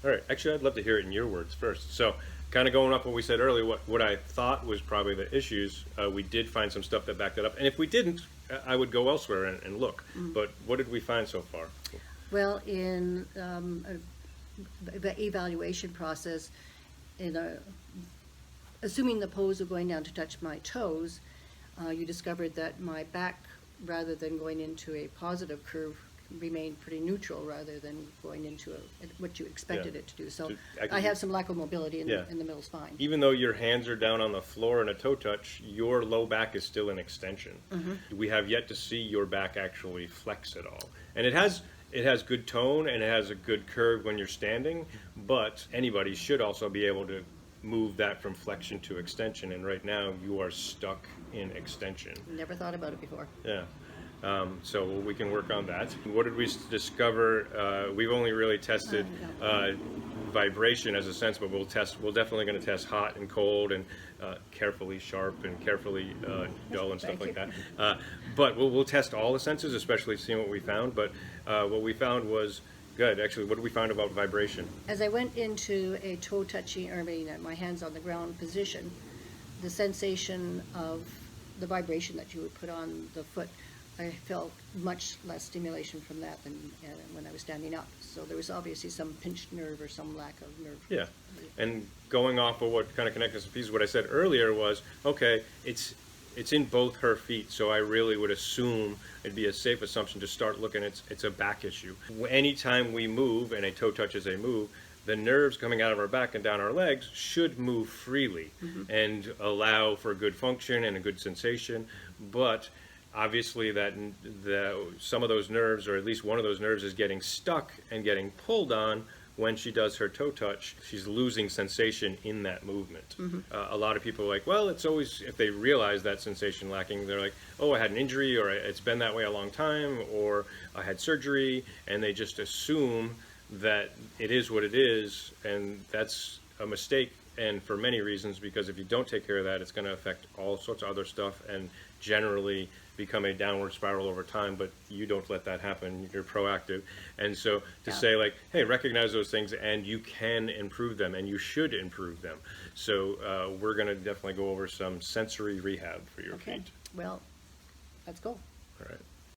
All right. Actually, I'd love to hear it in your words first. So, kind of going off what we said earlier, what I thought was probably the issues, we did find some stuff that backed it up. And if we didn't, I would go elsewhere and look. But what did we find so far? Well, in the evaluation process, in assuming the pose of going down to touch my toes, you discovered that my back, rather than going into a positive curve, remained pretty neutral rather than going into what you expected Yeah. it to do. So To I actually- have some lack of mobility in, Yeah. in the middle spine. Even though your hands are down on the floor in a toe touch, your low back is still in extension. We have yet to see your back actually flex at all. And it has good tone and it has a good curve when you're standing, but anybody should also be able to move that from flexion to extension. And right now you are stuck in extension. Never thought about it before. Yeah. So we can work on that. What did we discover? We've only really tested vibration as a sense, but we're definitely going to test hot and cold and carefully sharp and carefully dull and stuff Thank like you. that. But we'll test all the senses, especially seeing what we found. But what we found was good. Actually, what did we find about vibration? As I went into a toe touching, or I mean, my hands on the ground position, the sensation of the vibration that you would put on the foot, I felt much less stimulation from that than when I was standing up. So there was obviously some pinched nerve or some lack of nerve. Yeah, and going off of what kind of connected us to pieces, what I said earlier was, okay, it's in both her feet, so I really would assume it'd be a safe assumption to start looking. It's a back issue. Anytime we move, and a toe touch is a move, the nerves coming out of our back and down our legs should move freely and allow for good function and a good sensation, but obviously that some of those nerves, or at least one of those nerves, is getting stuck and getting pulled on when she does her toe touch. She's losing sensation in that movement. A lot of people are like, well, it's always, if they realize that sensation lacking, they're like, oh, I had an injury, or it's been that way a long time, or I had surgery, and they just assume that it is what it is, and that's a mistake. And for many reasons, because if you don't take care of that, it's going to affect all sorts of other stuff and generally become a downward spiral over time. But you don't let that happen. You're proactive. And so to say like, hey, recognize those things and you can improve them and you should improve them. So we're going to definitely go over some sensory rehab for your Okay. feet. Well, let's go. All right.